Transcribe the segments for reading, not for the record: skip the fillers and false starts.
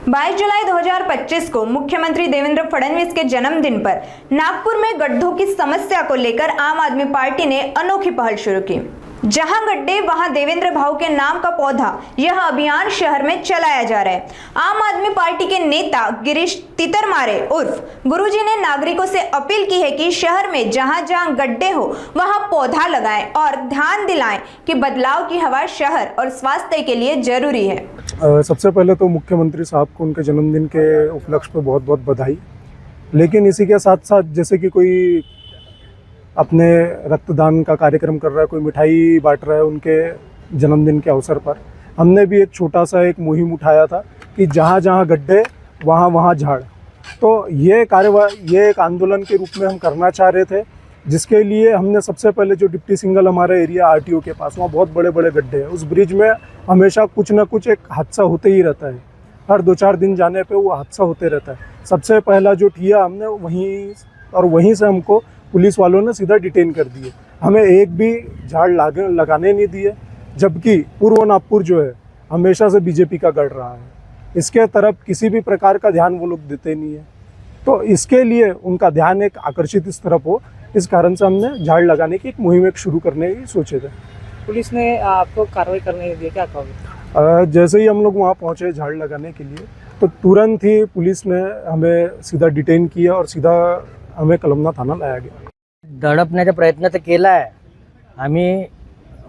22 जुलाई 2025 को मुख्यमंत्री देवेंद्र फडणवीस के जन्मदिन पर नागपुर में गड्ढों की समस्या को लेकर आम आदमी पार्टी ने अनोखी पहल शुरू की। जहां गड्ढे वहां देवेंद्र भाऊ के नाम का पौधा, यह अभियान शहर में चलाया जा रहा है। आम आदमी पार्टी के नेता गिरीश तितरमारे उर्फ गुरुजी ने नागरिकों से अपील की है कि शहर में जहां जहां गड्ढे हो वहां पौधा लगाएं और ध्यान दिलाएं कि बदलाव की हवा शहर और स्वास्थ्य के लिए जरूरी है। सबसे पहले तो मुख्यमंत्री साहब को उनके जन्मदिन के उपलक्ष्य पर बहुत बहुत बधाई। लेकिन इसी के साथ साथ जैसे कि कोई अपने रक्तदान का कार्यक्रम कर रहा है, कोई मिठाई बांट रहा है उनके जन्मदिन के अवसर पर, हमने भी एक छोटा सा एक मुहिम उठाया था कि जहाँ जहाँ गड्ढे वहाँ वहाँ झाड़। तो ये ये एक आंदोलन के रूप में हम करना चाह रहे थे, जिसके लिए हमने सबसे पहले जो डिप्टी सिंगल हमारा एरिया आरटीओ के पास, वहाँ बहुत बड़े बड़े गड्ढे हैं। उस ब्रिज में हमेशा कुछ ना कुछ एक हादसा होते ही रहता है, हर 2-4 दिन जाने पे वो हादसा होते रहता है। सबसे पहला जो ठिया हमने वहीं से हमको पुलिस वालों ने सीधा डिटेन कर दिए, हमें एक भी झाड़ लगाने नहीं दिए, जबकि पूर्व नागपुर जो है हमेशा से बीजेपी का गढ़ रहा है। इसके तरफ किसी भी प्रकार का ध्यान वो लोग देते नहीं है, तो इसके लिए उनका ध्यान एक आकर्षित इस तरफ हो, इस कारण से हमने झाड़ लगाने की एक मुहिम शुरू करने की सोचे थे। पुलिस ने आपको कार्रवाई करने के लिए क्या कहा? जैसे ही हम लोग वहाँ पहुँचे झाड़ लगाने के लिए, तो तुरंत ही पुलिस ने हमें सीधा डिटेन किया और सीधा हमें कलमना थाना लाया गया। दडपण्याचा प्रयत्न तर केला आहे, आम्ही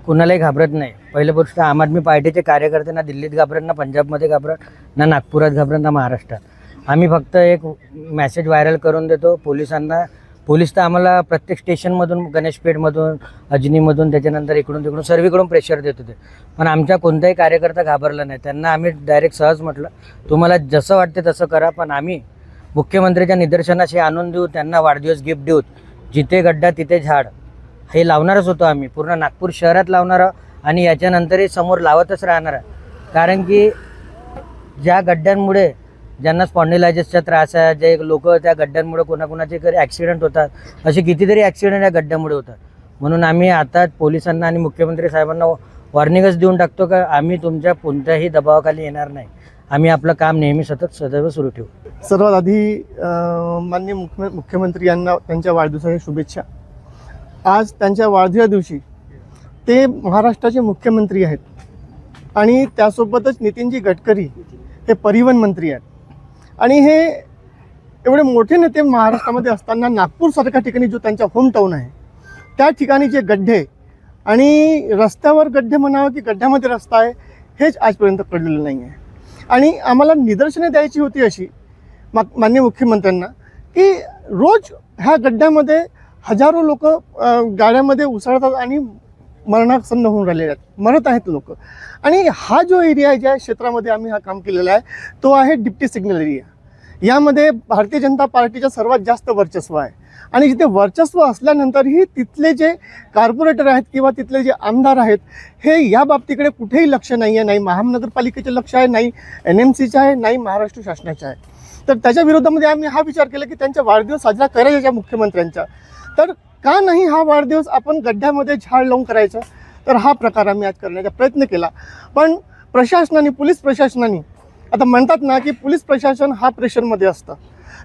कुणालाही घाबरत नाही। पहिली गोष्ट, आम आदमी पार्टीचे कार्यकर्ते ना दिल्लीत घाबरत, ना पंजाबमध्ये घाबरत, ना नागपुरात घाबरत, ना महाराष्ट्रात। आम्ही फक्त एक मेसेज व्हायरल करून देतो पोलिसांना। पोलीस तर आम्हाला प्रत्येक स्टेशनमधून, गणेशपेठमधून, अजनीमधून, त्याच्यानंतर इकडून तिकडून सर्वीकडून प्रेशर देत होते, पण आमचा कोणताही कार्यकर्ता घाबरला नाही। त्यांना आम्ही डायरेक्ट सहज म्हटलं, तुम्हाला जसं वाटते तसं करा, पण आम्ही मुख्यमंत्र्यांच्या निदर्शनाशी आणून देऊ, त्यांना वाढदिवस गिफ्ट देऊ। जिथे गड्डा तिथे झाड हे लावणारच होतो आम्ही, पूर्ण नागपूर शहरात लावणार आणि याच्यानंतरही समोर लावतच राहणार। कारण की ज्या गड्ड्यांमुळे ज्यांना स्पॉन्डिलायटिसचा त्रास आहे, जे लोक त्या गड्ड्यांमुळे कोणाकोणाचे काही ॲक्सिडेंट होतात, असे कितीतरी ॲक्सिडेंट या गड्ड्यामुळे होतात। म्हणून आम्ही आता पोलिसांना आणि मुख्यमंत्री साहेबांना वॉर्निंगच देऊन टाकतो की आम्ही तुमच्या कोणत्याही दबावाखाली येणार नाही, आम्ही आपलं काम नेहमी सदैव सुरू ठेवू। सर्वात आधी माननीय मुख्यमंत्री यांना त्यांच्या वाढदिवसाच्या शुभेच्छा। आज त्यांच्या वाढदिवसा दिवशी ते महाराष्ट्राचे मुख्यमंत्री आहेत आणि त्यासोबतच नितीनजी गडकरी हे परिवहन मंत्री आहेत आणि हे एवढे मोठे नेते महाराष्ट्रामध्ये असताना नागपूरसारख्या ठिकाणी जो त्यांचा होम टाऊन आहे, त्या ठिकाणी जे गड्डे आणि रस्त्यावर गड्डे म्हणावं की गड्ड्यामध्ये रस्ता आहे, हेच आजपर्यंत कळलेलं नाही आहे। आणि आम्हाला निदर्शने द्यायची होती अशी माननीय मुख्यमंत्र्यांना की रोज ह्या गड्ड्यामध्ये हजारो लोक गाड्यामध्ये उसळतात आणि मरणासन्न होऊन राहिलेले आहेत, मरत आहेत लोक। आणि हा जो एरिया आहे, ज्या क्षेत्रामध्ये आम्ही हा काम केलेला आहे, तो आहे डिप्टी सिग्नल एरिया। यामध्ये भारतीय जनता पार्टीचं सर्वात जास्त वर्चस्व आहे आणि जिथे वर्चस्व असल्यानंतरही तिथले जे कॉर्पोरेटर आहेत किंवा तिथले जे आमदार आहेत, हे या बाबतीकडे कुठेही लक्ष नाही आहे, नाही महानगरपालिकेचे लक्ष आहे, नाही NMCचं आहे, नाही महाराष्ट्र शासनाचं आहे। तर त्याच्या विरोधामध्ये आम्ही हा विचार केला की त्यांचा वाढदिवस साजरा करायचा मुख्यमंत्र्यांचा, तर का नाही हा वाढदिवस आपण गड्ड्यामध्ये झाड लावून करायचा। तर हा प्रकार आम्ही आज करण्याचा प्रयत्न केला, पण प्रशासनाने, पोलीस प्रशासनाने, आता म्हणतात ना की पोलीस प्रशासन हा प्रेशरमध्ये असतं,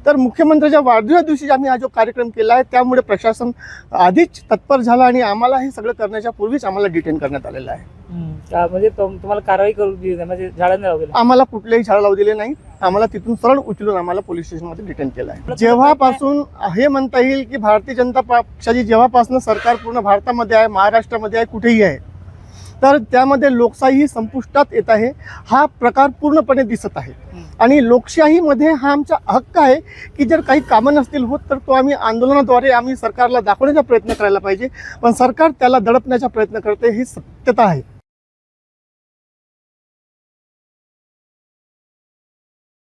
तर मुख्यमंत्र्यांच्या वाढदिवसा दिवशी आम्ही हा जो कार्यक्रम केला आहे त्यामुळे प्रशासन आधीच तत्पर झालं आणि आम्हाला हे सगळं करण्याच्या पूर्वीच आम्हाला डिटेन करण्यात आलेलं आहे। म्हणजे तुम्हाला कारवाई करू दिली नाही, म्हणजे झाडं नाही लावले? आम्हाला कुठलेही झाड लावू दिले नाही, आम्हाला तिथून सरळ उचलून आम्हाला पोलीस स्टेशनमध्ये डिटेन केलं आहे। जेव्हापासून हे म्हणता येईल की भारतीय जनता पक्षाची जेव्हापासून सरकार पूर्ण भारतामध्ये आहे, महाराष्ट्रामध्ये आहे, कुठेही आहे, तर त्यामध्ये लोकशाही संपुष्टात येत आहे, हा प्रकार पूर्णपणे दिसत आहे। आणि लोकशाहीमध्ये हा आमचा हक्क आहे की जर काही कामं नसतील होत तर तो आम्ही आंदोलनाद्वारे आम्ही सरकारला दाखवण्याचा प्रयत्न करायला पाहिजे, पण सरकार त्याला दडपण्याचा प्रयत्न करते, ही सत्यता आहे।